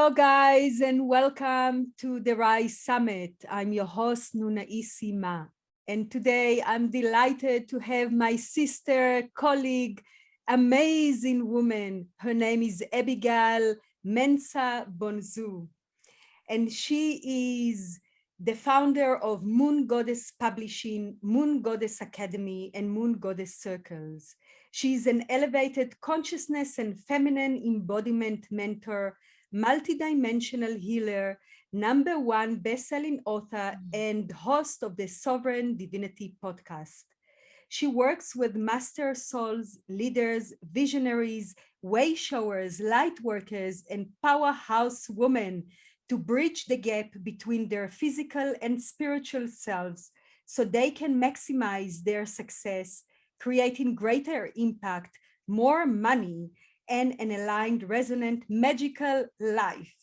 Hello, guys, and welcome to the Rise Summit. I'm your host, Nuna, and today I'm delighted to have my sister, colleague, amazing woman. Her name is Abigail Mensa Bonzu, and she is the founder of Moon Goddess Publishing, Moon Goddess Academy, and Moon Goddess Circles. She is an elevated consciousness and feminine embodiment mentor, multidimensional healer, #1 best-selling author, and host of the Sovereign Divinity podcast. She works with master souls, leaders, visionaries, way showers, light workers, and powerhouse women to bridge the gap between their physical and spiritual selves so they can maximize their success, creating greater impact, more money, and an aligned, resonant, magical life.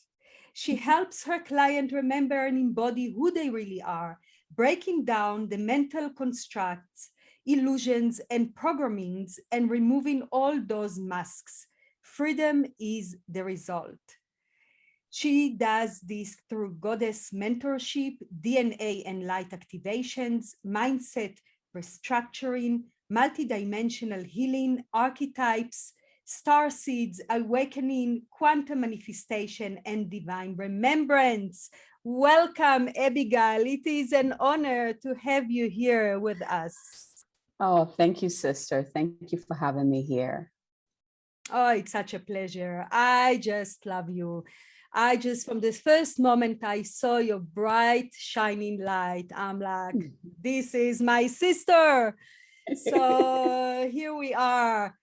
She helps her client remember and embody who they really are, breaking down the mental constructs, illusions, and programmings, and removing all those masks. Freedom is the result. She does this through goddess mentorship, DNA and light activations, mindset restructuring, multidimensional healing, archetypes, star seeds, awakening, quantum manifestation, and divine remembrance. Welcome, Abigail. It is an honor to have you here with us. Oh, thank you, sister. Thank you for having me here. Oh, it's such a pleasure. I just love you. From the first moment I saw your bright, shining light, I'm like, this is my sister. So here we are,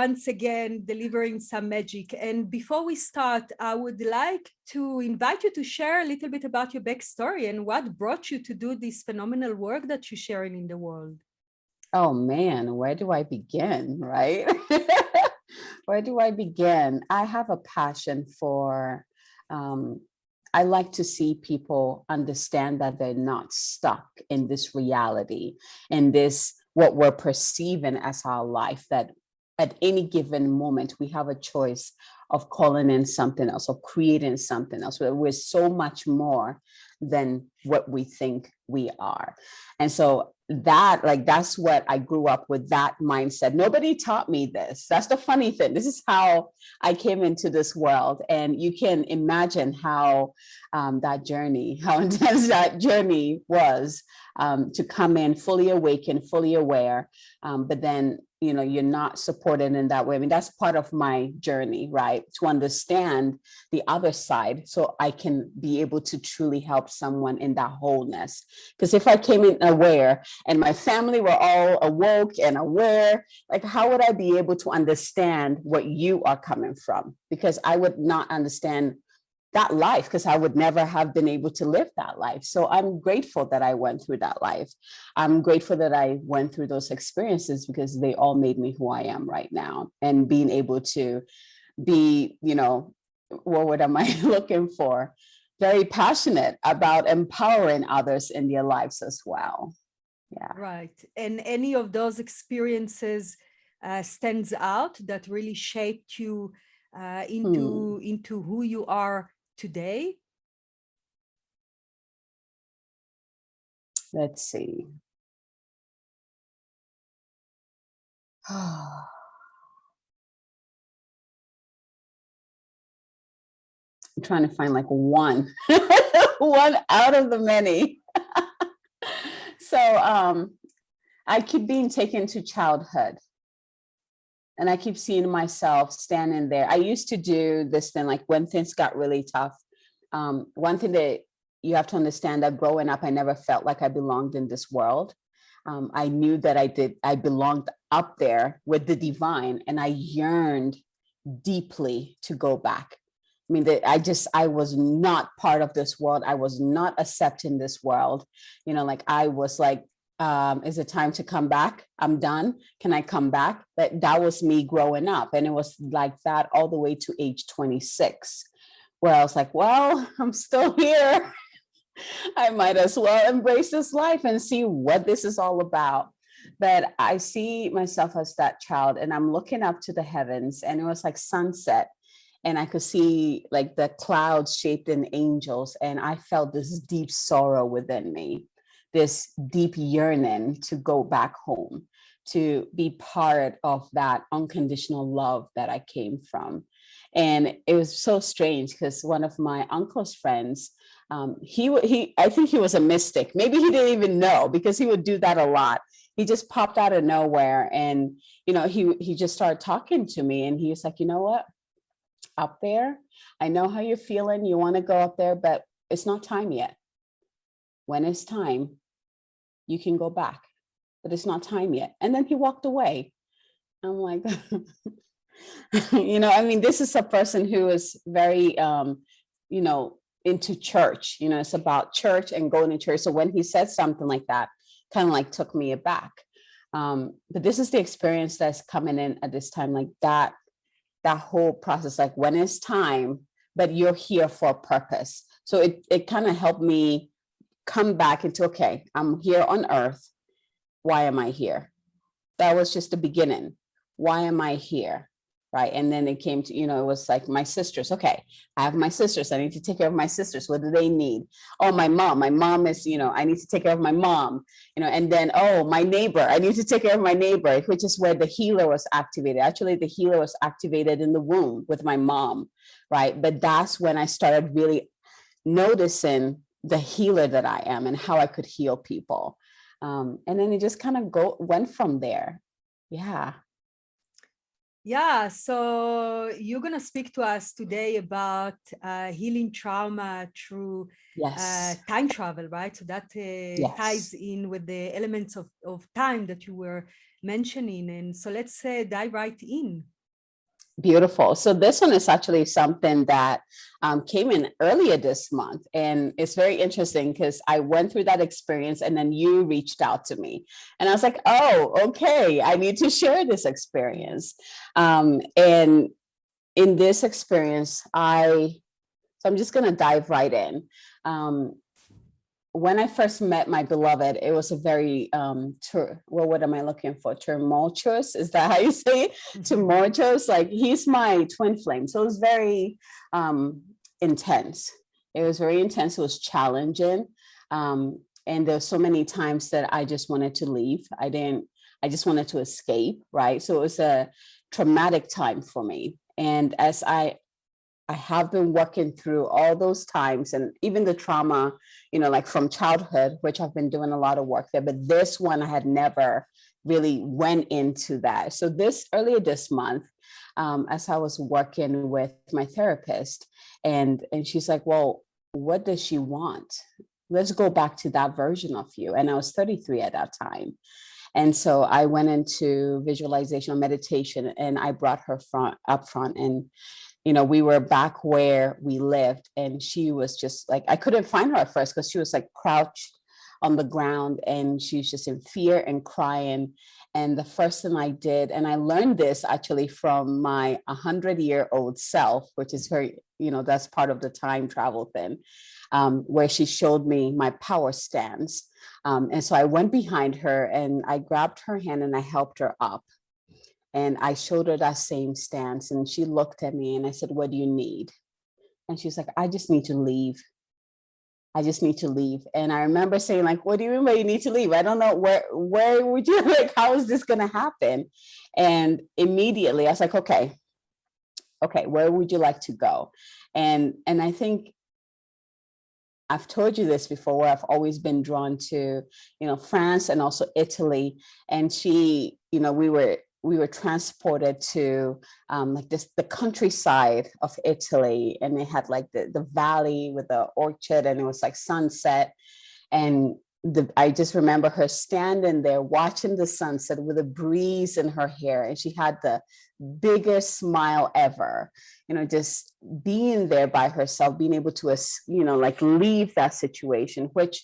once again, delivering some magic. And before we start, I would like to invite you to share a little bit about your backstory and what brought you to do this phenomenal work that you're sharing in the world. Oh, man, where do I begin, right? Where do I begin? I have a passion for, I like to see people understand that they're not stuck in this reality, in this, what we're perceiving as our life, that at any given moment, we have a choice of calling in something else, of creating something else. We're so much more than what we think we are. And so that's what I grew up with, that mindset. Nobody taught me this. That's the funny thing. This is how I came into this world. And you can imagine how how intense that journey was, to come in fully awakened, fully aware. But then, you're not supported in that way. I mean, that's part of my journey, right? To understand the other side so I can be able to truly help someone in that wholeness. Because if I came in aware and my family were all awoke and aware, like, how would I be able to understand what you are coming from? Because I would not understand that life, because I would never have been able to live that life. So I'm grateful that I went through that life. I'm grateful that I went through those experiences, because they all made me who I am right now. And being able to be, what am I looking for? Very passionate about empowering others in their lives as well. Yeah. Right. And any of those experiences stands out that really shaped you into who you are today? Let's see. I'm trying to find like one, one out of the many. So I keep being taken to childhood. And I keep seeing myself standing there. I used to do this thing, like when things got really tough. One thing that you have to understand, that growing up, I never felt like I belonged in this world. I knew that I belonged up there with the divine, and I yearned deeply to go back. I mean, I was not part of this world. I was not accepting this world. Like I was like, is it time to come back? I'm done. Can I come back? That was me growing up. And it was like that all the way to age 26, where I was like, well, I'm still here. I might as well embrace this life and see what this is all about. But I see myself as that child, and I'm looking up to the heavens, and it was like sunset. and I could see like the clouds shaped in angels. And I felt this deep sorrow within me, this deep yearning to go back home, to be part of that unconditional love that I came from. And it was so strange because one of my uncle's friends, I think he was a mystic. Maybe he didn't even know, because he would do that a lot. He just popped out of nowhere, and he just started talking to me, and he was like, you know what, up there, I know how you're feeling. You want to go up there, but it's not time yet. When it's time, you can go back, but it's not time yet. And then he walked away. I'm like, I mean, this is a person who is very, into church. It's about church and going to church. So when he said something like that, kind of like took me aback. But this is the experience that's coming in at this time, like that whole process, like when it's time, but you're here for a purpose. So it kind of helped me come back into, okay, I'm here on earth. Why am I here? That was just the beginning. Why am I here? Right. And then it came to, it was like my sisters. Okay, I have my sisters. I need to take care of my sisters. What do they need? Oh, my mom is, I need to take care of my mom, and then, oh, my neighbor, I need to take care of my neighbor, which is where the healer was activated. Actually, the healer was activated in the womb with my mom. Right. But that's when I started really noticing the healer that I am and how I could heal people. And then it just kind of went from there. Yeah. Yeah, so you're going to speak to us today about healing trauma through Yes. time travel, right? So that Yes. ties in with the elements of time that you were mentioning. And so let's dive right in. Beautiful. So this one is actually something that came in earlier this month. And it's very interesting because I went through that experience and then you reached out to me. And I was like, oh, okay, I need to share this experience. And in this experience, so I'm just going to dive right in. When I first met my beloved, it was a very, what am I looking for? Tumultuous? Is that how you say it? Tumultuous? Like, he's my twin flame. So it was very intense. It was very intense. It was challenging. And there's so many times that I just wanted to leave. I just wanted to escape, right? So it was a traumatic time for me. And as I have been working through all those times and even the trauma, like from childhood, which I've been doing a lot of work there, but this one I had never really went into that. So earlier this month, as I was working with my therapist, and she's like, well, what does she want? Let's go back to that version of you. And I was 33 at that time. And so I went into visualization or meditation, and I brought her up front, and we were back where we lived, and she was just like, I couldn't find her at first because she was like crouched on the ground and she's just in fear and crying. And the first thing I did, and I learned this actually from my 100-year-old self, which is very, that's part of the time travel thing, where she showed me my power stance. And so I went behind her and I grabbed her hand and I helped her up. And I showed her that same stance, and she looked at me and I said, what do you need? And she's like, I just need to leave. I just need to leave. And I remember saying, like, what do you mean by you need to leave? I don't know, where would you, like, how is this going to happen? And immediately I was like, okay, where would you like to go? And I think I've told you this before, where I've always been drawn to, France and also Italy. And she, we were transported to like the countryside of Italy, and it had like the valley with the orchard, and it was like sunset. And I just remember her standing there watching the sunset with a breeze in her hair, and she had the biggest smile ever, just being there by herself, being able to, like leave that situation, which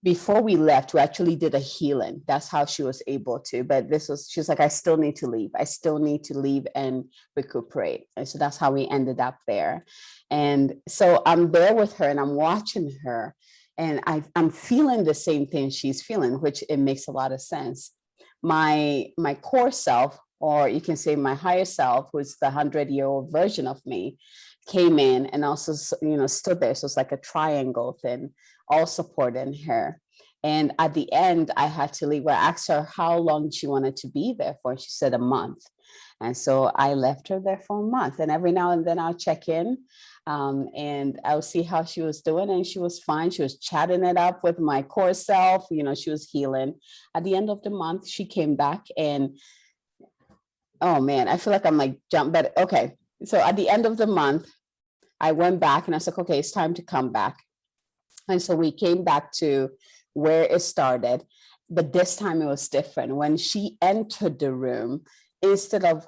before we left, we actually did a healing. That's how she was able to. But she was like, I still need to leave. I still need to leave and recuperate. And so that's how we ended up there. And so I'm there with her and I'm watching her, and I'm feeling the same thing she's feeling, which it makes a lot of sense. My core self or you can say my higher self, who's the 100-year-old version of me, came in and also, stood there. So it's like a triangle thing, all supporting her. And at the end, I had to leave. I asked her how long she wanted to be there for. She said a month. And so I left her there for a month. And every now and then I'll check in, and I'll see how she was doing. And she was fine. She was chatting it up with my core self. She was healing. At the end of the month, she came back and, oh man, I feel like I'm like jump, but okay. So at the end of the month, I went back and I was like, okay, it's time to come back. And so we came back to where it started, but this time it was different. When she entered the room, instead of,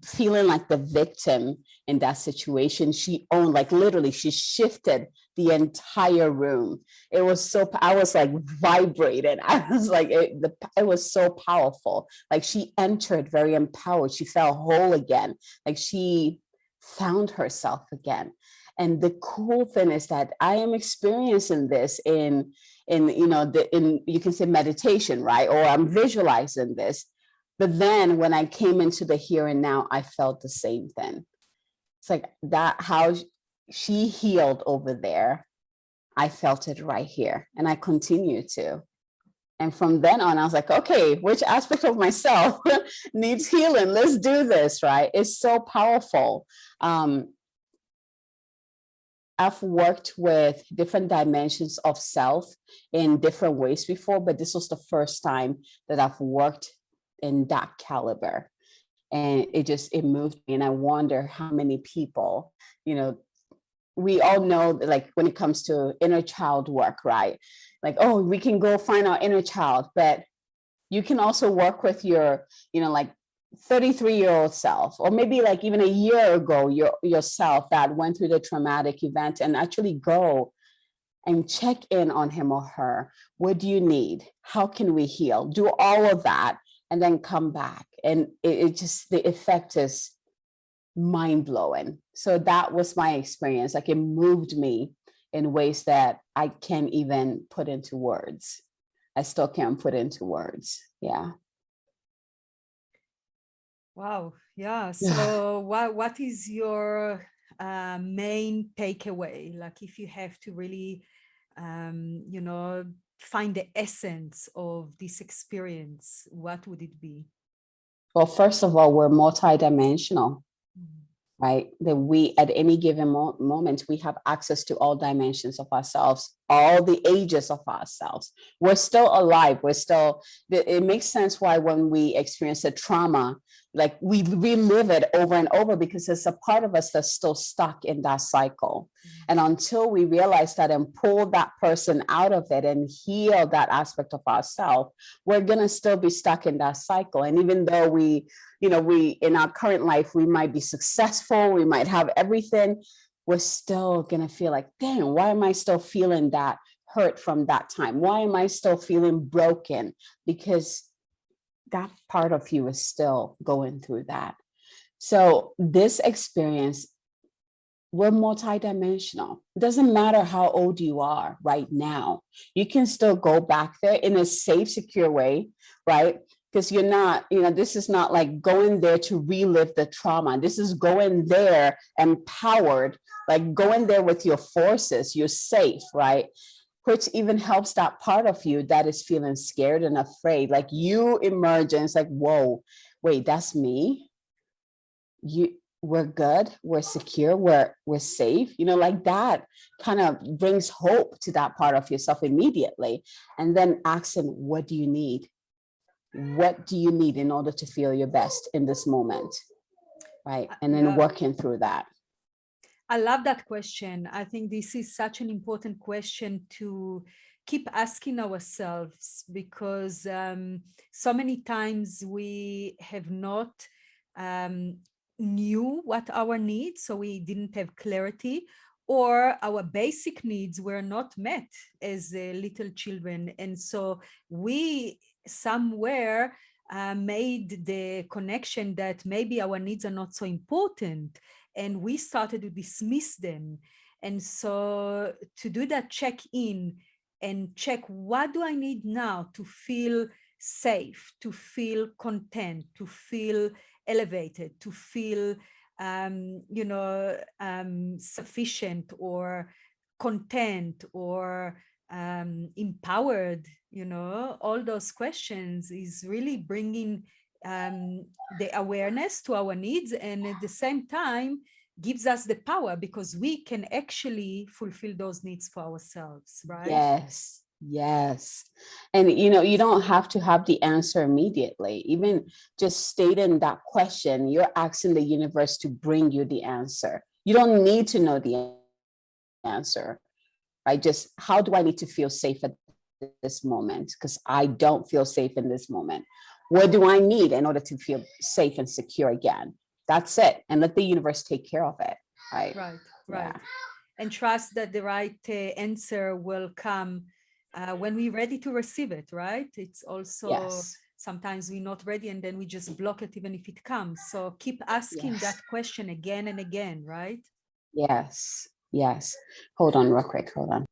feeling like the victim in that situation, she owned, like literally, she shifted the entire room. It was so, I was like vibrating. I was like, it was so powerful. Like she entered very empowered. She felt whole again. Like she found herself again. And the cool thing is that I am experiencing this in you can say meditation, right? Or I'm visualizing this. But then when I came into the here and now, I felt the same thing. It's like that, how she healed over there. I felt it right here, and I continue to. And from then on, I was like, okay, which aspect of myself needs healing? Let's do this, right? It's so powerful. I've worked with different dimensions of self in different ways before, but this was the first time that I've worked in that caliber. And it moved me. And I wonder how many people, we all know that, like, when it comes to inner child work, right? Like, oh, we can go find our inner child, but you can also work with your, like 33-year-old self, or maybe like even a year ago, yourself that went through the traumatic event, and actually go and check in on him or her. What do you need? How can we heal? Do all of that and then come back. And it just, the effect is mind-blowing. So that was my experience. Like it moved me in ways that I can't even put into words. I still can't put into words. Yeah. Wow. Yeah. So what is your main takeaway? Like if you have to really, find the essence of this experience, what would it be? Well, first of all, we're multidimensional. Mm. Right? That we, at any given moment, we have access to all dimensions of ourselves, all the ages of ourselves. We're still alive. It makes sense why when we experience a trauma, like we relive it over and over, because there's a part of us that's still stuck in that cycle. And until we realize that and pull that person out of it and heal that aspect of ourselves, we're going to still be stuck in that cycle. And even though we in our current life, we might be successful, we might have everything, we're still gonna feel like, dang, why am I still feeling that hurt from that time? Why am I still feeling broken? Because that part of you is still going through that. So this experience, we're multidimensional. It doesn't matter how old you are right now. You can still go back there in a safe, secure way, right? Because you're not, this is not like going there to relive the trauma. This is going there empowered, like going there with your forces. You're safe, right? Which even helps that part of you that is feeling scared and afraid. Like you emerge and it's like, whoa, wait, that's me. We're good, we're secure, we're safe, like that kind of brings hope to that part of yourself immediately. And then asking, what do you need? What do you need in order to feel your best in this moment? Right. And then working through that. I love that question. I think this is such an important question to keep asking ourselves, because so many times we have not knew what our needs, so we didn't have clarity, or our basic needs were not met as little children. And so we somewhere made the connection that maybe our needs are not so important, and we started to dismiss them. And so to do that check-in and check, what do I need now to feel safe, to feel content, to feel elevated, to feel sufficient or content or empowered, all those questions is really bringing the awareness to our needs, and at the same time gives us the power because we can actually fulfill those needs for ourselves, right? Yes, yes. And you don't have to have the answer immediately. Even just stating that question, you're asking the universe to bring you the answer. You don't need to know the answer, right? Just how do I need to feel safe at this moment? Because I don't feel safe in this moment. What do I need in order to feel safe and secure again? That's it. And let the universe take care of it. Right. Right. Yeah. And trust that the right answer will come when we're ready to receive it, right? It's also, Yes. sometimes we're not ready and then we just block it even if it comes. So keep asking Yes. that question again and again, right? Yes. Yes. Hold on real quick. Hold on.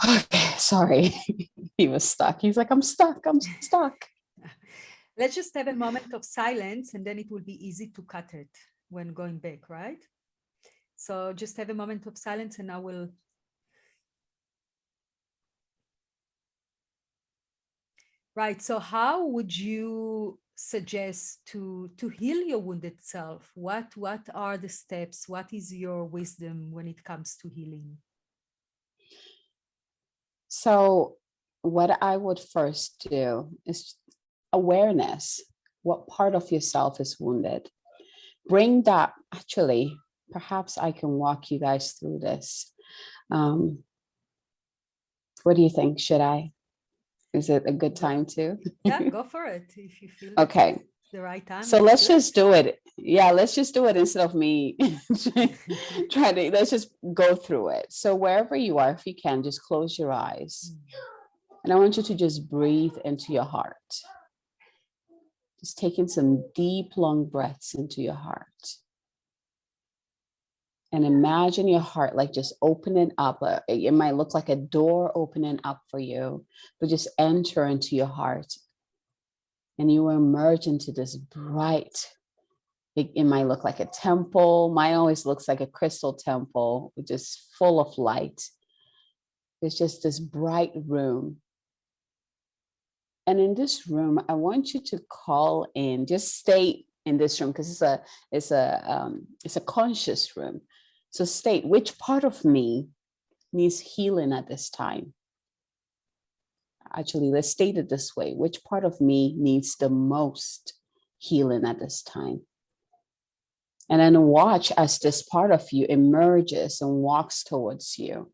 Okay, sorry. He was stuck. He's like, I'm stuck. I'm stuck. Let's just have a moment of silence and then it will be easy to cut it when going back, right? So just have a moment of silence and I will. Right. So how would you suggest to heal your wounded self? What are the steps? What is your wisdom when it comes to healing? So what I would first do is awareness. What part of yourself is wounded? Bring that. Actually, perhaps I can walk you guys through this. What do you think? Should I? Is it a good time to? Yeah, go for it. If you feel Okay. the right time. So let's just do it. Yeah, let's just do it instead of me trying to, let's just go through it. So wherever you are, if you can, just close your eyes. And I want you to just breathe into your heart. Just taking some deep, long breaths into your heart. And imagine your heart like just opening up. It might look like a door opening up for you, but just enter into your heart. And you will emerge into this bright, it might look like a temple. Mine always looks like a crystal temple, which is full of light. It's just this bright room. And in this room, I want you to call in, just stay in this room because it's a conscious room. So state which part of me needs healing at this time. Actually, let's state it this way. Which part of me needs the most healing at this time? And then watch as this part of you emerges and walks towards you.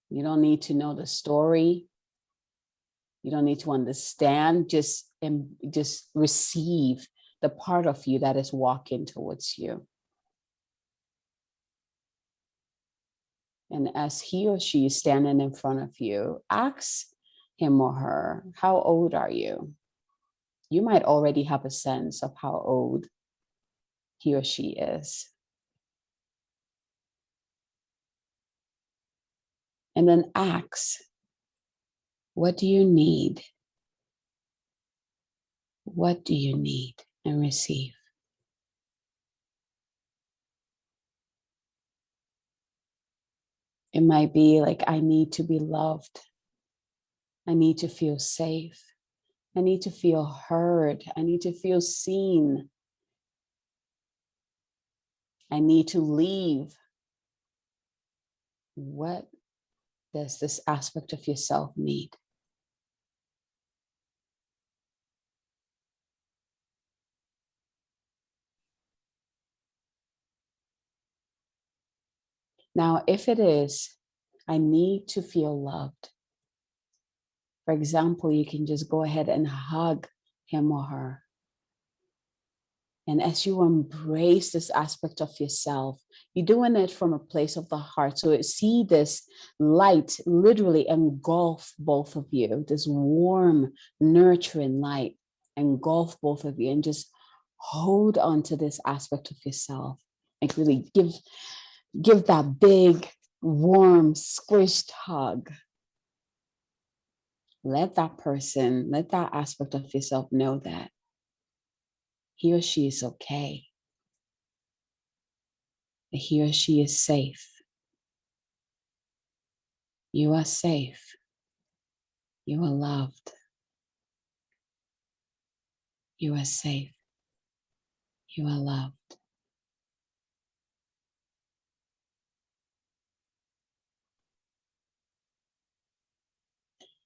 You don't need to know the story. You don't need to understand. Just receive the part of you that is walking towards you. And as he or she is standing in front of you, ask him or her, how old are you? You might already have a sense of how old he or she is. And then ask, what do you need? What do you need? And receive. It might be like, I need to be loved. I need to feel safe. I need to feel heard. I need to feel seen. I need to leave. What does this aspect of yourself need? Now, if it is, I need to feel loved. For example, you can just go ahead and hug him or her. And as you embrace this aspect of yourself, you're doing it from a place of the heart. So see this light literally engulf both of you, this warm, nurturing light engulf both of you, and just hold on to this aspect of yourself. Like really give that big, warm, squished hug. Let that person, let that aspect of yourself know that he or she is okay. That he or she is safe. You are safe. You are loved. You are safe. You are loved.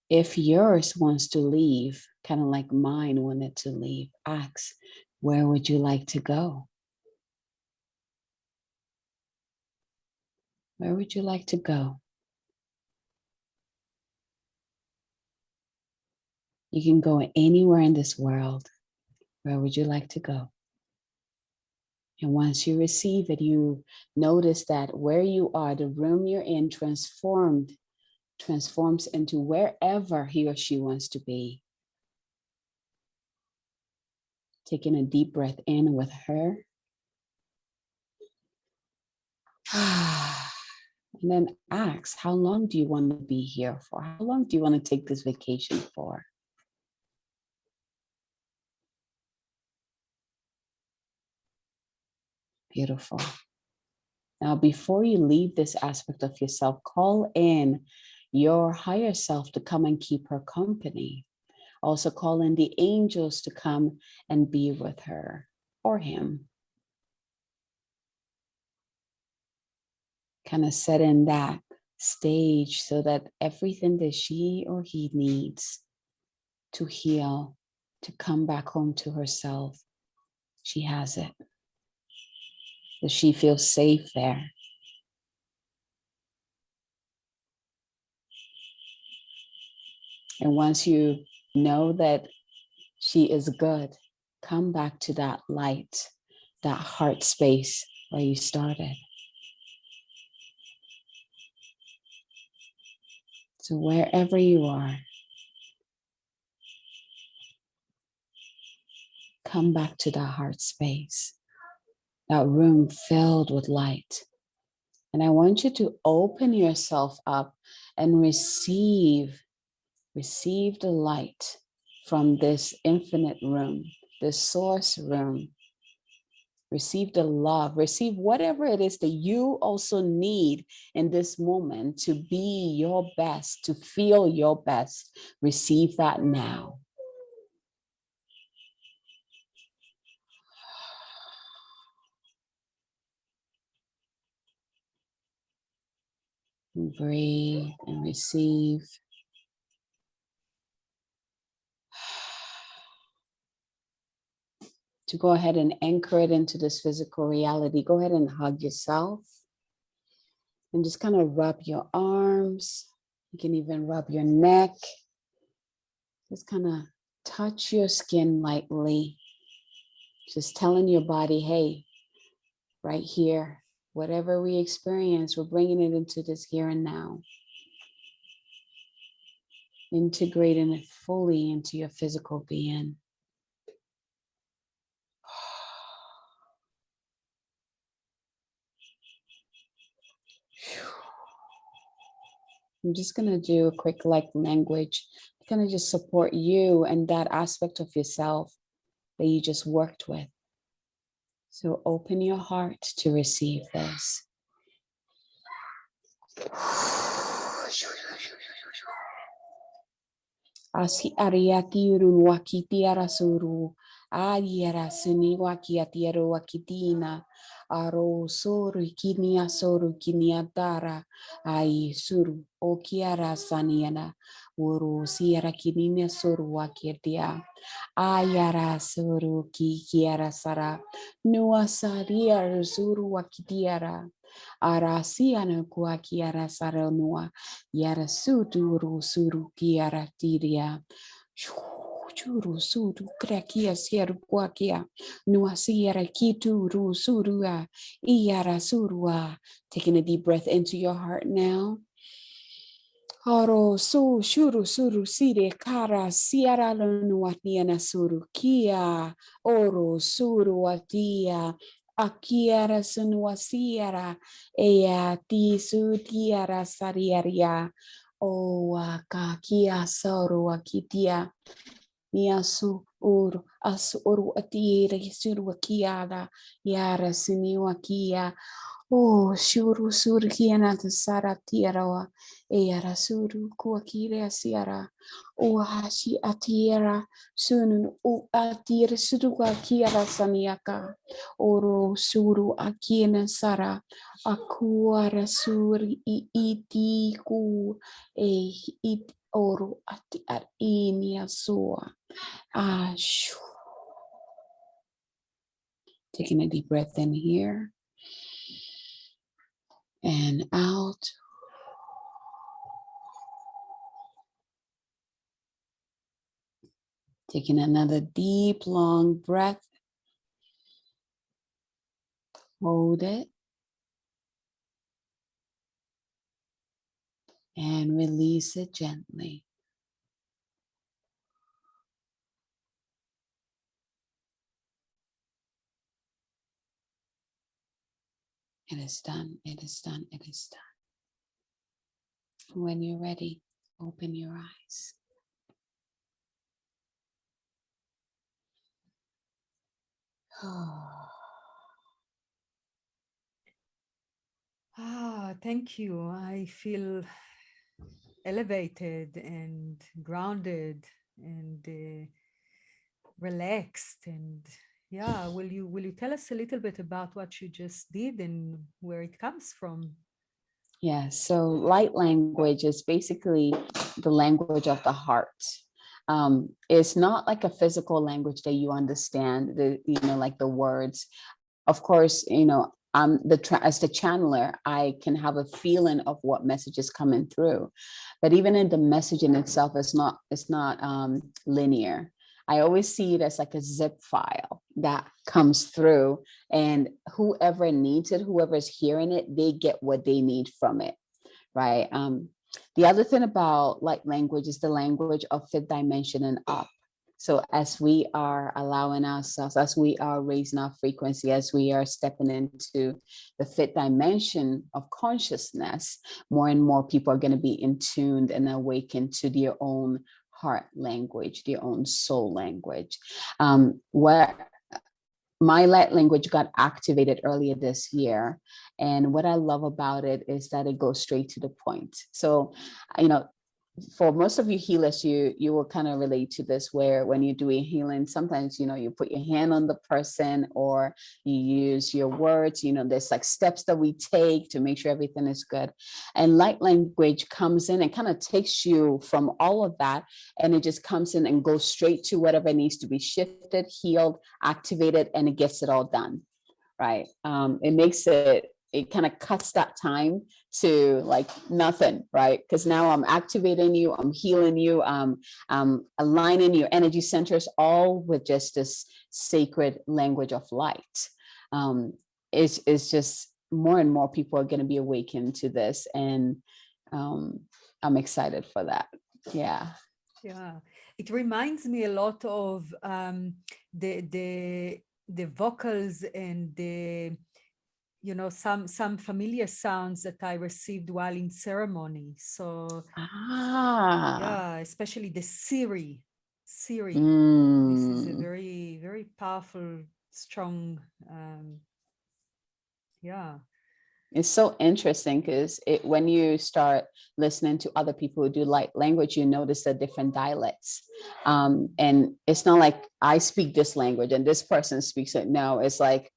If yours wants to leave, kind of like mine wanted to leave, ask, where would you like to go? Where would you like to go? You can go anywhere in this world. Where would you like to go? And once you receive it, you notice that where you are, the room you're in transforms into wherever he or she wants to be. Taking a deep breath in with her. And then ask, how long do you want to be here for? How long do you want to take this vacation for? Beautiful. Now, before you leave this aspect of yourself, call in your higher self to come and keep her company. Also call in the angels to come and be with her or him. Kind of set in that stage so that everything that she or he needs to heal, to come back home to herself, she has it. That she feels safe there. And once you know that she is good, come back to that light, that heart space where you started. So wherever you are, come back to that heart space, that room filled with light. And I want you to open yourself up and receive the light from this infinite room, this source room. Receive the love, receive whatever it is that you also need in this moment to be your best, to feel your best. Receive that now. And breathe and receive. To go ahead and anchor it into this physical reality, go ahead and hug yourself. And just kind of rub your arms. You can even rub your neck. Just kind of touch your skin lightly. Just telling your body, hey, right here, whatever we experience, we're bringing it into this here and now. Integrating it fully into your physical being. I'm just going to do a quick like language, kind of just support you and that aspect of yourself that you just worked with. So open your heart to receive this. Asi ariati urun wakiti arasuru, Ayera suniwa kiatiero wakitina. Aro soru kinia soru kinia dara. Ai suru o kiara saniana. Uru siara kinina soru wakiatia. Ayara soru ki kiara sara. Nua saria suru wakitiara. Arasiana kua kiara sara nua. Yara suturu suru kiara tiria. Churu suru krakia sieru kwakia nuasiera kitu ru surua iara surua. Taking a deep breath into your heart now. Oro su shuru suru sire kara siara nuatiana suru kia oro suru atia akiara sunuasiera ea ti su tiara sariaria o akakia soru akitia. Niasu uru asu uru atire suru akiara yara siniwa kia. Oh, shuru suru kiana te sara tiarawa e ara suru kuakire asiara o hashi atiera sunun o atire suru kiara saniaka oro suru akiena sara akuara suri I iti ku e it oro ati ar inia sua ashu. Taking a deep breath in here and out. Taking another deep, long breath. Hold it. And release it gently. It is done. It is done. It is done. When you're ready, open your eyes. Thank you. I feel elevated and grounded and relaxed. And yeah, will you tell us a little bit about what you just did and where it comes from? Yeah, so light language is basically the language of the heart. It's not like a physical language that you understand, like the words. Of course, as the channeler, I can have a feeling of what message is coming through. But even in the messaging itself, it's not linear. I always see it as like a zip file that comes through, and whoever needs it, whoever's hearing it, they get what they need from it, right? The other thing about light language is the language of fifth dimension and up. So as we are allowing ourselves, as we are raising our frequency, as we are stepping into the fifth dimension of consciousness, more and more people are going to be in tuned and awakened to their own heart language, their own soul language. Where my light language got activated earlier this year. And what I love about it is that it goes straight to the point. So, for most of you healers, you will kind of relate to this, where when you're doing healing, sometimes, you put your hand on the person or you use your words, there's like steps that we take to make sure everything is good. And light language comes in and kind of takes you from all of that. And it just comes in and goes straight to whatever needs to be shifted, healed, activated, and it gets it all done. Right. It kind of cuts that time to like nothing, right? Because now I'm activating you, I'm healing you, I'm aligning your energy centers, all with just this sacred language of light. It's just more and more people are going to be awakened to this, and I'm excited for that. Yeah. Yeah, it reminds me a lot of the vocals and the some familiar sounds that I received while in ceremony. So yeah, especially the Siri. This is a very, very powerful, strong, yeah. It's so interesting because when you start listening to other people who do light language, you notice the different dialects. And it's not like I speak this language and this person speaks it. No, it's like,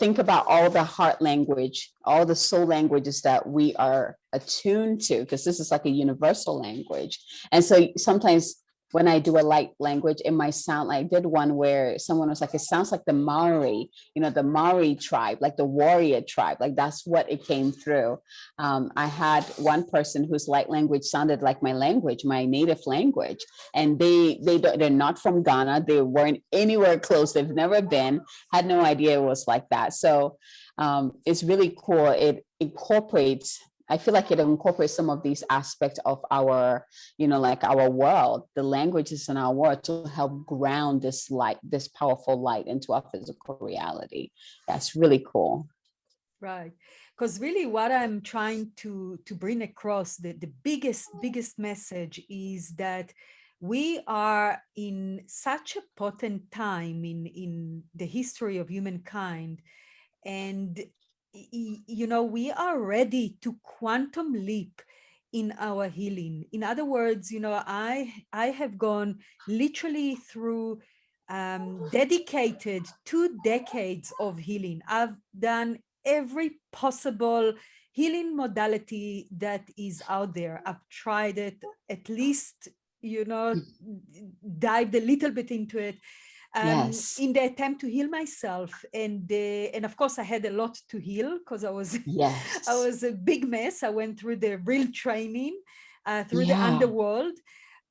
think about all the heart language, all the soul languages that we are attuned to, because this is like a universal language. And so sometimes when I do a light language, it might sound like, I did one where someone was like, it sounds like the Maori, the Maori tribe, like the warrior tribe, like that's what it came through. I had one person whose light language sounded like my language, my native language, and they're not from Ghana. They weren't anywhere close. They've never been, had no idea it was like that. So it's really cool. It incorporates, I feel like it incorporates some of these aspects of our, like our world, the languages in our world, to help ground this light, this powerful light into our physical reality. That's really cool. Right. Because really what I'm trying to bring across, the biggest message is that we are in such a potent time in the history of humankind. And, we are ready to quantum leap in our healing. In other words, I have gone literally through dedicated 2 decades of healing. I've done every possible healing modality that is out there. I've tried it, at least, dived a little bit into it, Yes. in the attempt to heal myself. And of course I had a lot to heal, because I was I Yes. was a big mess. I went through the real training, through the Yeah. underworld.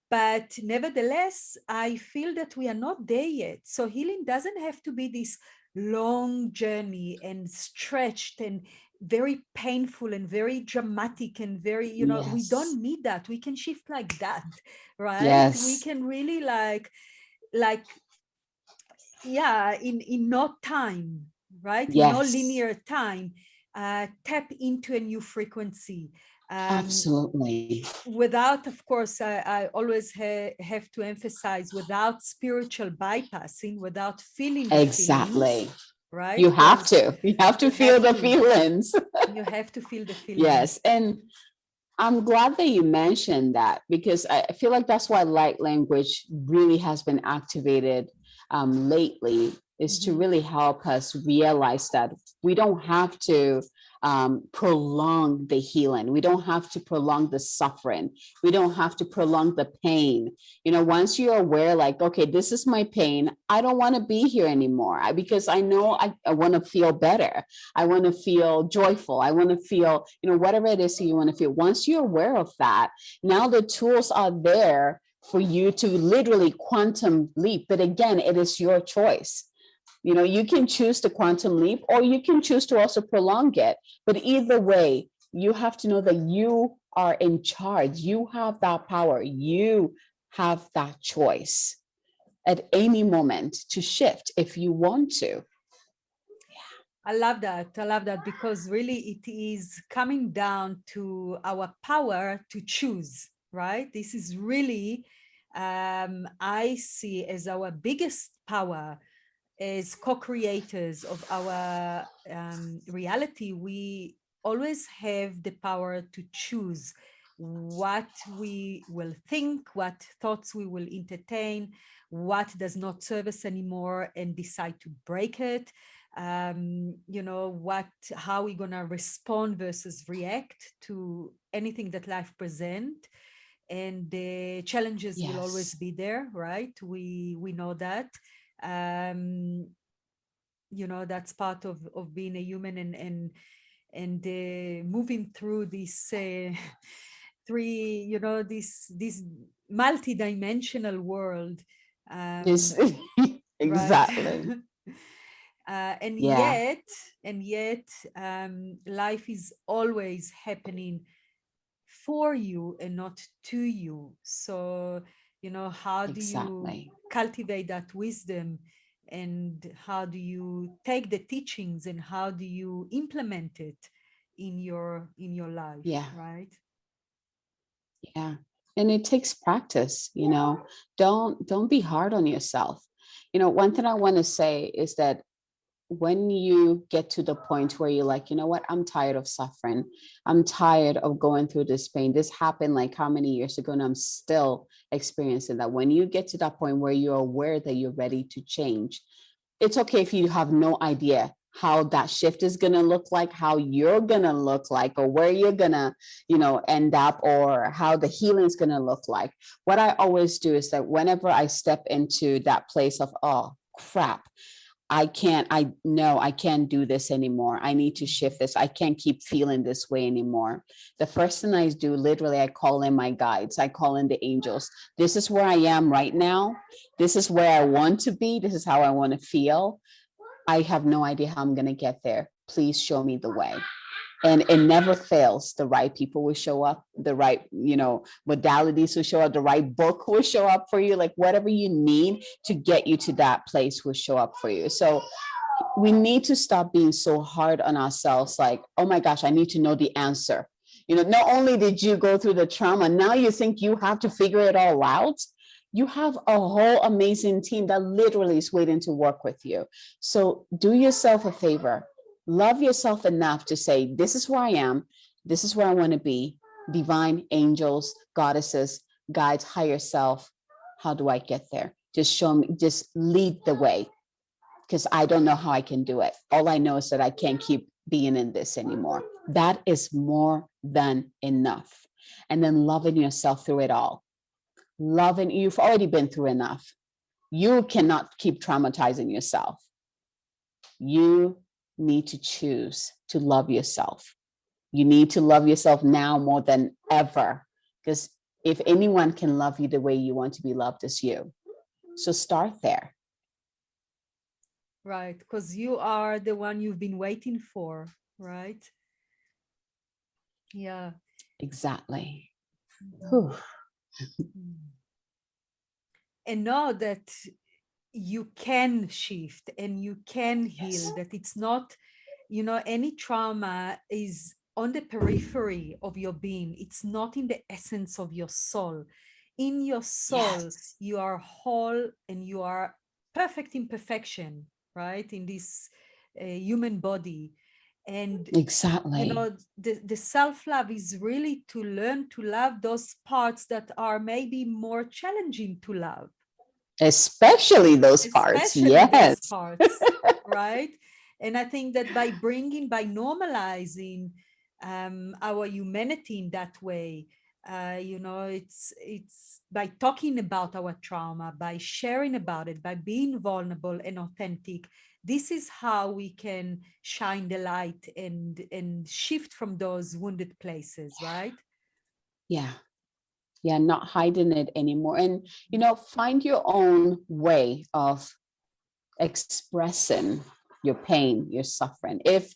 But nevertheless, I feel that we are not there yet. So healing doesn't have to be this long journey and stretched and very painful and very dramatic and very, we Yes. don't need that. We can shift like that, right? We Yes. can really like yeah, in no time, right, in no Yes. linear time, tap into a new frequency, Absolutely. without, of course, I always have to emphasize, without spiritual bypassing, without feeling the feelings, Exactly. right? You have Because to. You have to you feel have the to feelings. you have to feel the Yes. feelings. And I'm glad that you mentioned that, because I feel like that's why light language really has been activated lately, is to Mhm. really help us realize that we don't have to prolong the healing. We don't have to prolong the suffering. We don't have to prolong the pain. Once you're aware, like, okay, this is my pain, I don't want to be here anymore, because I know I want to feel better. I want to feel joyful. I want to feel, whatever it is that you want to feel. Once you're aware of that, now the tools are there for you to literally quantum leap. But again, it is your choice. You can choose the quantum leap, or you can choose to also prolong it. But either way, you have to know that you are in charge. You have that power. You have that choice at any moment to shift if you want to. I love that. I love that, because really it is coming down to our power to choose, right? This is really, I see as our biggest power as co-creators of our reality. We always have the power to choose what we will think, what thoughts we will entertain, what does not serve us anymore, and decide to break it. How we're gonna respond versus react to anything that life present. And the challenges will always Yes. be there, right? We know that. um that's part of being a human, and moving through this three, this multi-dimensional world. This Right. exactly. And Yeah. yet, life is always happening for you and not to you. So, how do you Exactly. cultivate that wisdom, and how do you take the teachings, and how do you implement it in your life, Yeah. right? Yeah. And it takes practice. Don't be hard on yourself. One thing I want to say is that when you get to the point where you're like, you know what, I'm tired of suffering. I'm tired of going through this pain. This happened like how many years ago, and I'm still experiencing that. When you get to that point where you're aware that you're ready to change, it's okay if you have no idea how that shift is going to look like, how you're going to look like, or where you're going to, end up, or how the healing is going to look like. What I always do is that whenever I step into that place of, oh, crap, I can't do this anymore. I need to shift this. I can't keep feeling this way anymore. The first thing I do, literally, I call in my guides. I call in the angels. This is where I am right now. This is where I want to be. This is how I want to feel. I have no idea how I'm going to get there. Please show me the way. And it never fails. The right people will show up, the right, modalities will show up, the right book will show up for you. Like whatever you need to get you to that place will show up for you. So we need to stop being so hard on ourselves. Like, oh my gosh, I need to know the answer. Not only did you go through the trauma, now you think you have to figure it all out. You have a whole amazing team that literally is waiting to work with you. So do yourself a favor. Love yourself enough to say, this is where I am. This is where I want to be. Divine angels, goddesses, guides, higher self. How do I get there? Just show me, just lead the way. Because I don't know how I can do it. All I know is that I can't keep being in this anymore. That is more than enough. And then loving yourself through it all. Loving, you've already been through enough. You cannot keep traumatizing yourself. You need to choose to love yourself. You need to love yourself now more than ever, because if anyone can love you the way you want to be loved, it's you. So start there. Right, because you are the one you've been waiting for, right? Yeah. Exactly. And know that you can shift and you can heal, yes. That it's not, any trauma is on the periphery of your being. It's not in the essence of your soul. In your soul, yes. You are whole and you are perfect imperfection, right? In this human body. And exactly, the self-love is really to learn to love those parts that are maybe more challenging to love. Especially those parts, yes. Those parts, right? And I think that by normalizing our humanity in that way, it's by talking about our trauma, by sharing about it, by being vulnerable and authentic. This is how we can shine the light and shift from those wounded places, right? Yeah. Yeah, not hiding it anymore. And, find your own way of expressing your pain, your suffering. If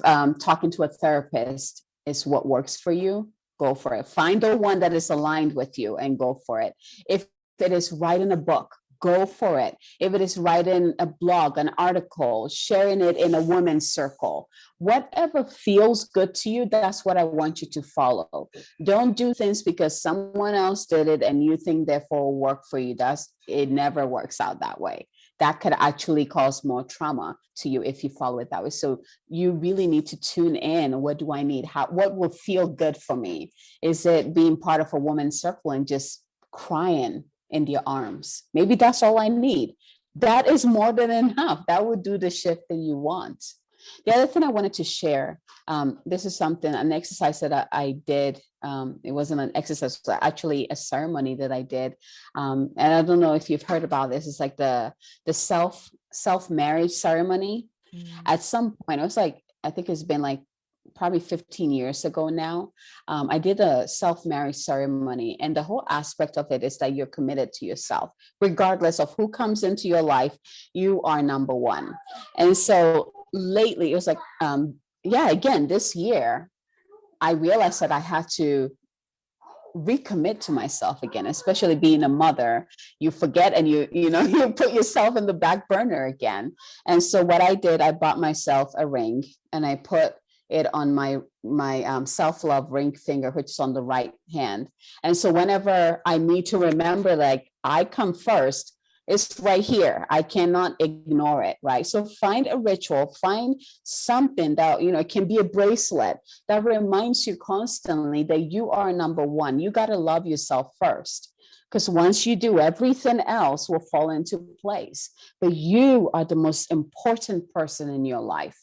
talking to a therapist is what works for you, go for it. Find the one that is aligned with you and go for it. If it is writing a book, go for it. If it is writing a blog, an article, sharing it in a women's circle, whatever feels good to you, that's what I want you to follow. Don't do things because someone else did it and you think therefore will work for you. It never works out that way. That could actually cause more trauma to you if you follow it that way. So you really need to tune in. What do I need? What will feel good for me? Is it being part of a woman's circle and just crying in your arms? Maybe that's all I need. That is more than enough. That would do the shift that you want. The other thing I wanted to share, this is an exercise that I did. It wasn't an exercise, it was actually a ceremony that I did. And I don't know if you've heard about this. It's like the self-marriage ceremony. At some point, it was like, I think it's been like probably 15 years ago now. I did a self-marriage ceremony, and the whole aspect of it is that you're committed to yourself. Regardless of who comes into your life, you are number one. And so lately, it was like, again, this year, I realized that I had to recommit to myself again, especially being a mother. You forget and you put yourself in the back burner again. And so what I did, I bought myself a ring and I put it on my self-love ring finger, which is on the right hand. And so whenever I need to remember, like, I come first, It's right here. I cannot ignore it, right? So find a ritual, find something that, it can be a bracelet that reminds you constantly that you are number one. You got to love yourself first. Because once you do, everything else will fall into place. But you are the most important person in your life.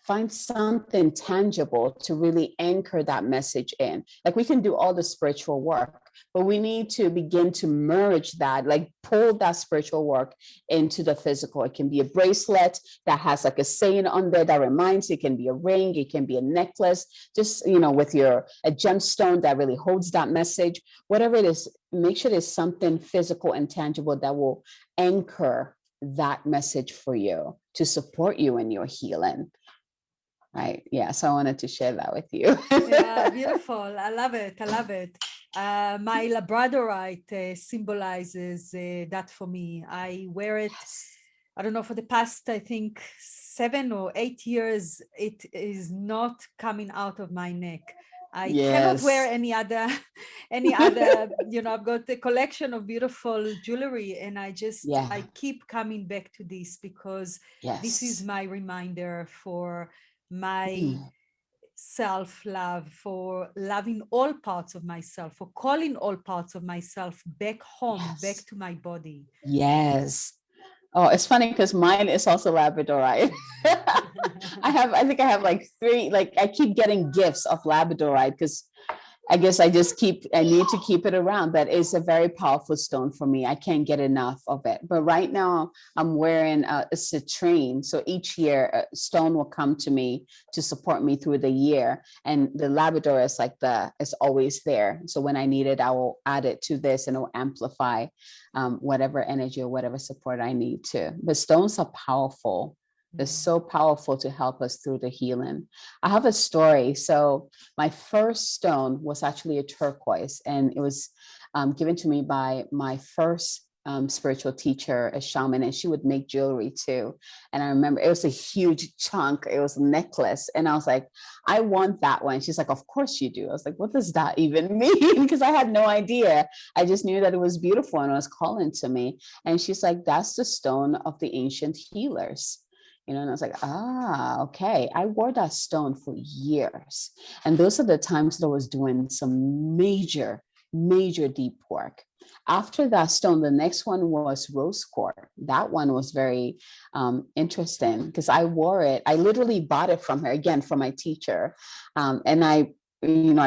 Find something tangible to really anchor that message in. Like, we can do all the spiritual work, but we need to begin to merge that, like pull that spiritual work into the physical. It can be a bracelet that has like a saying on there that reminds you. It can be a ring, it can be a necklace, just, with a gemstone that really holds that message. Whatever it is, make sure there's something physical and tangible that will anchor that message for you to support you in your healing. Right. Yeah. So I wanted to share that with you. Yeah, beautiful. I love it. I love it. My labradorite symbolizes that for me. I wear it, I don't know, for the past, I think, 7 or 8 years, it is not coming out of my neck. I cannot wear any other, I've got a collection of beautiful jewelry, and I keep coming back to this because this is my reminder for my self-love, for loving all parts of myself, for calling all parts of myself back home, back to my body. Yes. Oh, it's funny because mine is also Labradorite. I think I have like 3, like I keep getting gifts of Labradorite because I guess I need to keep it around, but it's a very powerful stone for me. I can't get enough of it. But right now I'm wearing a citrine. So each year a stone will come to me to support me through the year. And the Labrador is like it's always there. So when I need it, I will add it to this and it will amplify whatever energy or whatever support I need to. But stones are powerful. They're so powerful to help us through the healing. I have a story. So my first stone was actually a turquoise, and it was given to me by my first spiritual teacher, a shaman, and she would make jewelry too. And I remember it was a huge chunk. It was a necklace. And I was like, I want that one. She's like, of course you do. I was like, what does that even mean? Because I had no idea. I just knew that it was beautiful and it was calling to me. And she's like, that's the stone of the ancient healers. And I was like, okay. I wore that stone for years. And those are the times that I was doing some major, major deep work. After that stone, the next one was rose quartz. That one was very interesting because I wore it. I literally bought it from her, again, from my teacher. And I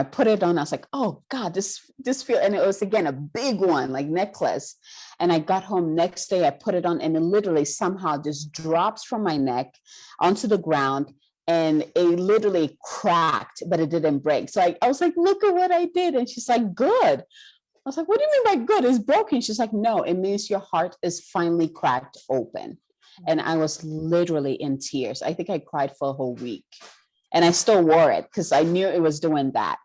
put it on. I was like, oh God, this feel, and it was again a big one, like necklace. And I got home next day, I put it on, and it literally somehow just drops from my neck onto the ground, and it literally cracked, but it didn't break. So I was like, look at what I did. And she's like, good. I was like, what do you mean by good? It's broken. She's like, no, it means your heart is finally cracked open. And I was literally in tears. I think I cried for a whole week. And I still wore it because I knew it was doing that.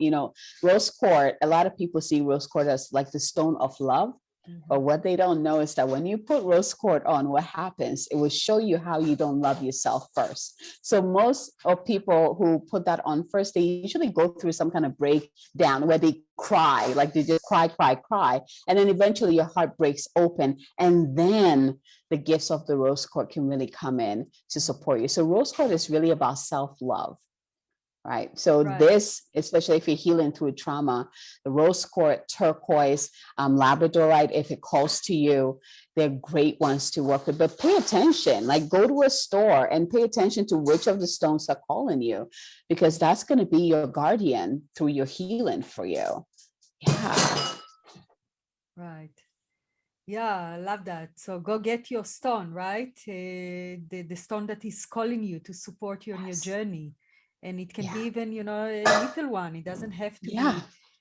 Rose quartz, a lot of people see rose quartz as like the stone of love. But what they don't know is that when you put rose quartz on, what happens? It will show you how you don't love yourself first. So most of people who put that on first, they usually go through some kind of breakdown where they cry, like they just cry. And then eventually your heart breaks open. And then the gifts of the rose quartz can really come in to support you. So rose quartz is really about self-love. Right. So this, especially if you're healing through trauma, the rose quartz, turquoise, labradorite, if it calls to you, they're great ones to work with. But pay attention, like go to a store and pay attention to which of the stones are calling you, because that's going to be your guardian through your healing for you. Yeah. Right. Yeah, I love that. So go get your stone, right? The stone that is calling you to support you on your journey. And it can be even, a little one. It doesn't have to be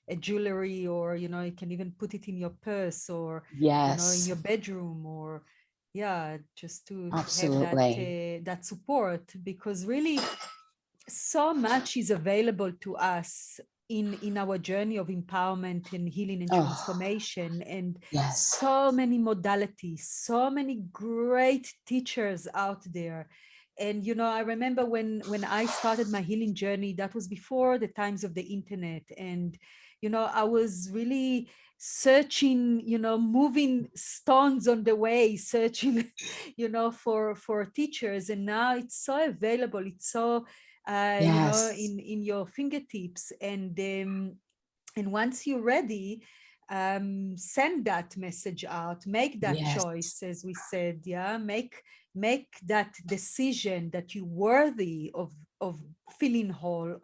a jewelry, or, you can even put it in your purse, or, in your bedroom, or, just to have that support, because really so much is available to us in our journey of empowerment and healing and transformation, and so many modalities, so many great teachers out there. And, I remember when I started my healing journey, that was before the times of the internet. And, I was really searching, moving stones on the way, searching, for teachers. And now it's so available. It's so, Yes. in your fingertips. And once you're ready, send that message out, make that Yes. choice, as we said. Yeah, make that decision that you're worthy of feeling whole,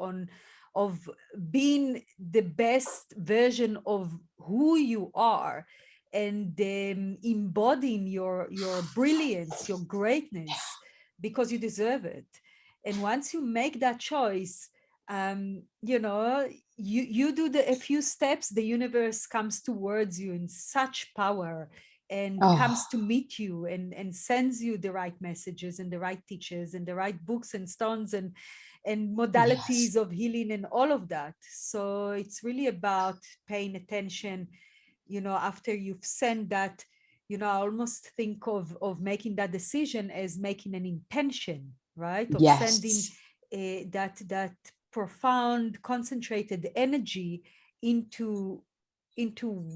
of being the best version of who you are, and embodying your brilliance, your greatness, because you deserve it. And once you make that choice, you do a few steps, the universe comes towards you in such power, and Oh, comes to meet you, and sends you the right messages, and the right teachers, and the right books and stones, and yes. modalities of healing, and all of that. So it's really about paying attention, after you've sent that. I almost think of making that decision as making an intention, right, of sending Yes. that profound concentrated energy into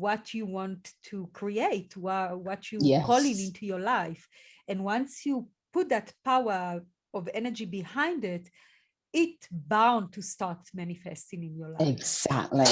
what you want to create, what you calling Yes. into your life. And once you put that power of energy behind it, it bound to start manifesting in your life. Exactly.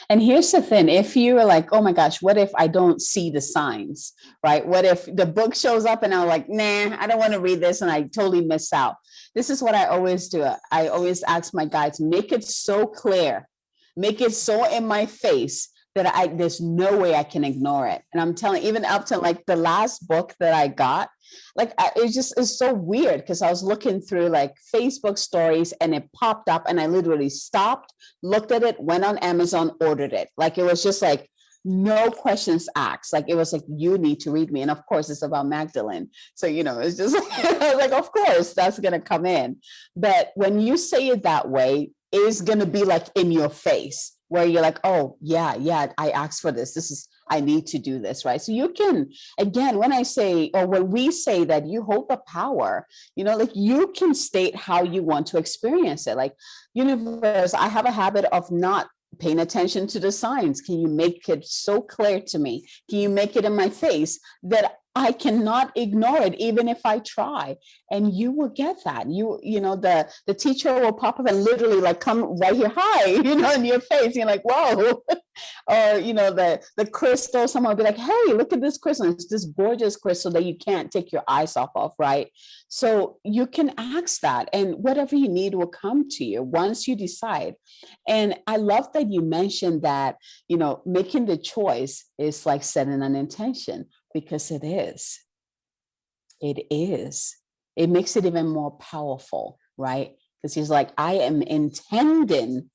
And here's the thing, if you were like, oh my gosh, what if I don't see the signs, right? What if the book shows up and I'm like, nah, I don't want to read this and I totally miss out? This is what I always do. I always ask my guides, make it so clear, make it so in my face that there's no way I can ignore it. And I'm telling, even up to like the last book that I got, like it just is so weird because I was looking through like Facebook stories and it popped up and I literally stopped, looked at it, went on Amazon, ordered it. Like it was just like no questions asked. Like it was like, you need to read me. And of course it's about Magdalene. So, it's just like, of course that's going to come in. But when you say it that way, it's going to be like in your face where you're like, oh yeah, I asked for this. I need to do this, right? So you can, again, when I say, or when we say that you hold the power, like you can state how you want to experience it. Like, universe, I have a habit of not paying attention to the signs. Can you make it so clear to me? Can you make it in my face that I cannot ignore it, even if I try? And you will get that. The teacher will pop up and literally like come right here, hi, in your face. You're like, whoa. Or the crystal, someone will be like, hey, look at this crystal, it's this gorgeous crystal that you can't take your eyes off of, right? So you can ask that and whatever you need will come to you once you decide. And I love that you mentioned that making the choice is like setting an intention, because it is it makes it even more powerful, right? Because he's like, I am intending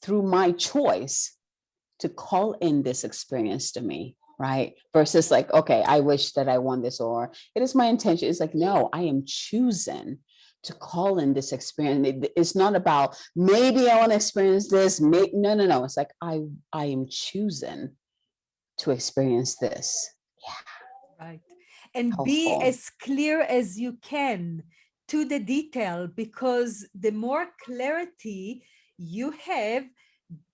through my choice to call in this experience to me, right? Versus like, okay, I wish that I want this, or it is my intention. It's like, no, I am choosing to call in this experience. It's not about maybe I want to experience this. No. It's like I am choosing to experience this. Yeah, Right. And be powerful. as clear as you can to the detail, because the more clarity you have,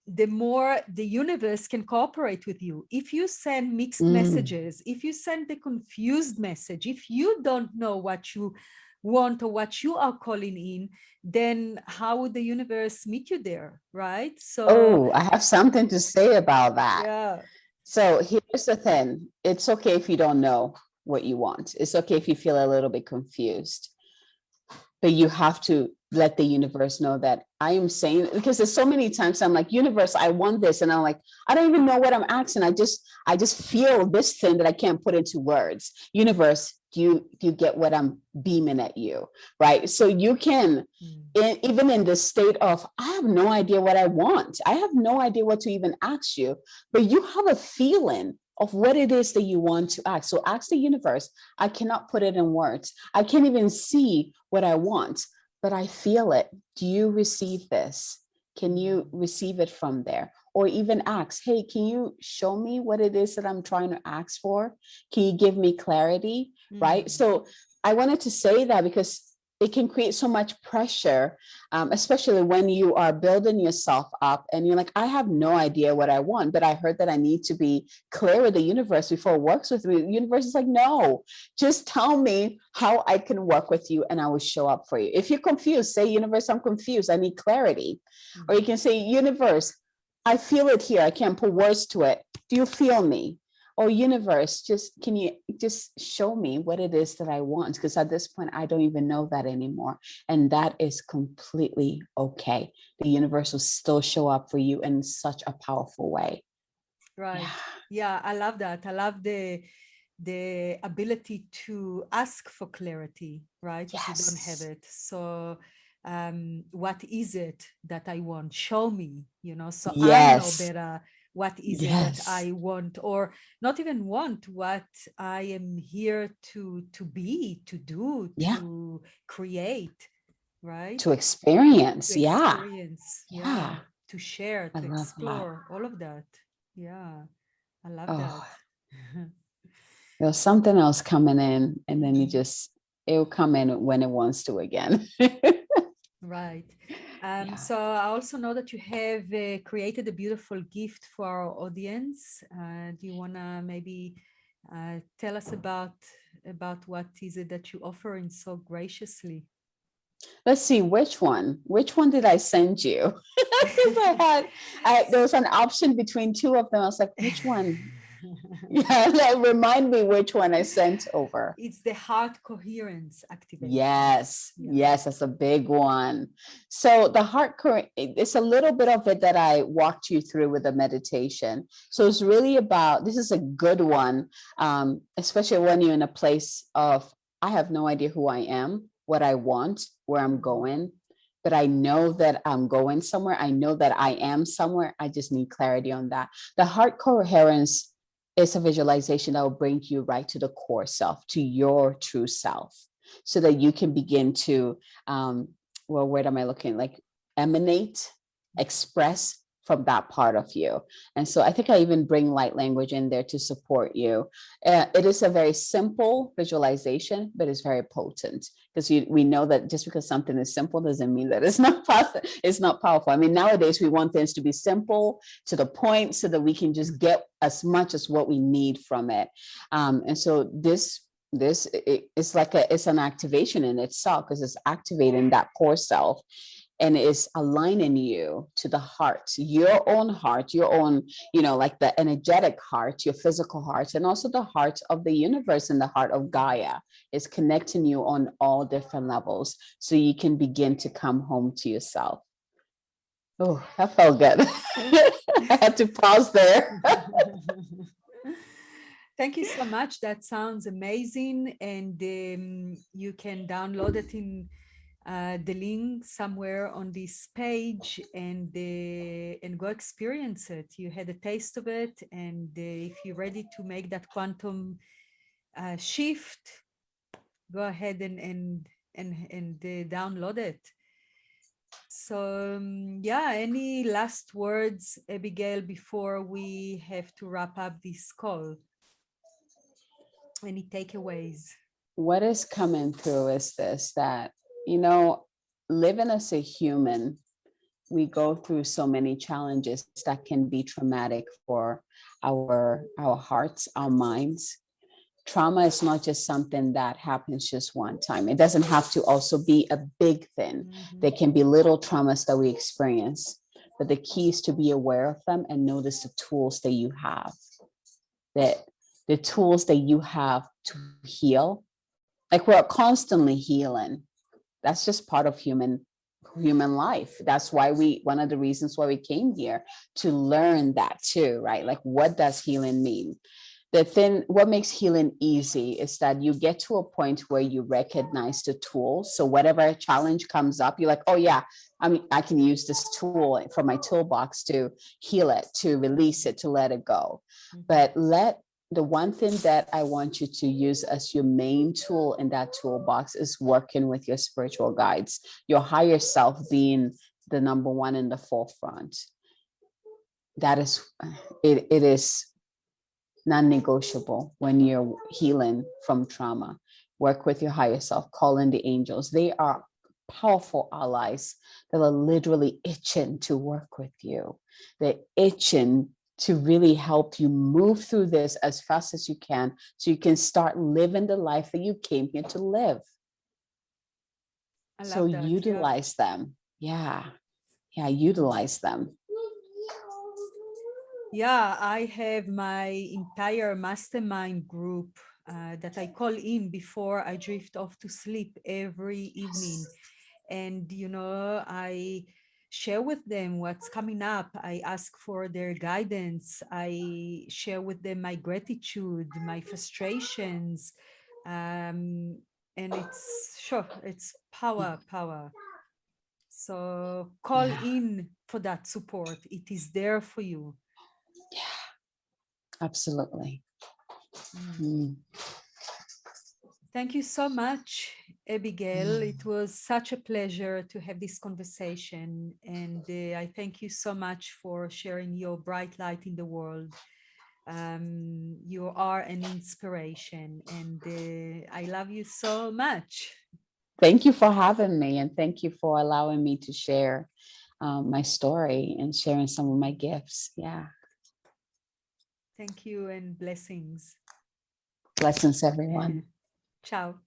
the more the universe can cooperate with you. If you send mixed Mm. messages, if you send the confused message, if you don't know what you want or what you are calling in, then how would the universe meet you there, right? So, Oh, I have something to say about that. yeah. So here's the thing. It's okay if you don't know what you want. It's okay if you feel a little bit confused, but you have to let the universe know that I am saying, because there's so many times I'm like, universe, I want this. And I'm like, I don't even know what I'm asking. I just feel this thing that I can't put into words. Universe, do you get what I'm beaming at you? Right. So you can, even in the state of, I have no idea what I want. I have no idea what to even ask you, but you have a feeling of what it is that you want to ask. So ask the universe. I cannot put it in words. I can't even see what I want, but I feel it. Do you receive this? Can you receive it from there? Or even ask, hey, can you show me what it is that I'm trying to ask for? Can you give me clarity? Right? So I wanted to say that because it can create so much pressure, especially when you are building yourself up and you're like, I have no idea what I want, but I heard that I need to be clear with the universe before it works with me. The universe is like, no, just tell me how I can work with you and I will show up for you. If you're confused, say, universe, I'm confused. I need clarity. Or you can say, universe, I feel it here. I can't put words to it. Do you feel me? Or universe, can you just show me what it is that I want? Because at this point, I don't even know that anymore. And that is completely okay. The universe will still show up for you in such a powerful way. Right. Yeah, I love that. I love the ability to ask for clarity, right? If you don't have it. So what is it that I want? Show me, so I know Yes. better what is it that Yes. I want, or not even want, what I am here to be, to do, Yeah. to create, right? To experience. To Yeah. experience, Yeah. to share, I to love that. explore, all of that. Yeah, I love Oh, that. there's something else coming in, and then Mhm. it'll come in when it wants to again. Right. Yeah. So I also know that you have created a beautiful gift for our audience. Do you want to maybe tell us about what is it that you offering so graciously? Let's see, which one? Which one did I send you? Because there was an option between two of them. I was like, which one? Yeah, like, remind me which one I sent over. It's the heart coherence activation. Yes, Yeah. yes, that's a big one. So the heart current, it's a little bit of it that I walked you through with the meditation. So it's really about, this is a good one, especially when you're in a place of, I have no idea who I am, what I want, where I'm going, but I know that I'm going somewhere. I know that I am somewhere. I just need clarity on that. The heart coherence is a visualization that will bring you right to the core self, to your true self, so that you can begin to, well, where am I looking? Like emanate, express from that part of you. And so I think I even bring light language in there to support you. It is a very simple visualization, but it's very potent, because we know that just because something is simple doesn't mean that it's not it's not powerful. I mean, nowadays we want things to be simple, to the point, so that we can just get as much as what we need from it. And so it's like it's an activation in itself, because it's activating that core self, and is aligning you to the heart, your own, like the energetic heart, your physical heart, and also the heart of the universe, and the heart of Gaia is connecting you on all different levels, so you can begin to come home to yourself. Oh, that felt good. I had to pause there. Thank you so much. That sounds amazing. And you can download it in the link somewhere on this page, and go experience it. You had a taste of it. And if you're ready to make that quantum shift, go ahead and download it. So yeah, any last words, Abigail, before we have to wrap up this call? Any takeaways? What is coming through is this, that, living as a human, we go through so many challenges that can be traumatic for our hearts, our minds. Trauma is not just something that happens just one time. It doesn't have to also be a big thing. There can be little traumas that we experience, but the key is to be aware of them and notice the tools that you have, that the tools that you have to heal. Like, we're constantly healing. That's just part of human life. That's why one of the reasons why we came here, to learn that too, right? Like, what does healing mean? What makes healing easy is that you get to a point where you recognize the tools. So whatever challenge comes up, you're like, oh yeah, I can use this tool from my toolbox to heal it, to release it, to let it go. But the one thing that I want you to use as your main tool in that toolbox is working with your spiritual guides, your higher self being the number one in the forefront. That is, it is non-negotiable when you're healing from trauma. work with your higher self, call in the angels. They are powerful allies that are literally itching to work with you. They're itching to really help you move through this as fast as you can so you can start living the life that you came here to live. I So love that. Yeah. utilize them. Yeah. Yeah, utilize them. Yeah, I have my entire mastermind group that I call in before I drift off to sleep every evening. And, you know, I share with them what's coming up. I ask for their guidance. I share with them my gratitude, my frustrations. And it's sure, it's power. So call Yeah, in for that support. It is there for you. absolutely. Mm. Mm. Thank you so much, Abigail. It was such a pleasure to have this conversation. And I thank you so much for sharing your bright light in the world. You are an inspiration, and I love you so much. Thank you for having me, and thank you for allowing me to share my story and sharing some of my gifts. Yeah. Thank you and blessings. Blessings, everyone. Ciao.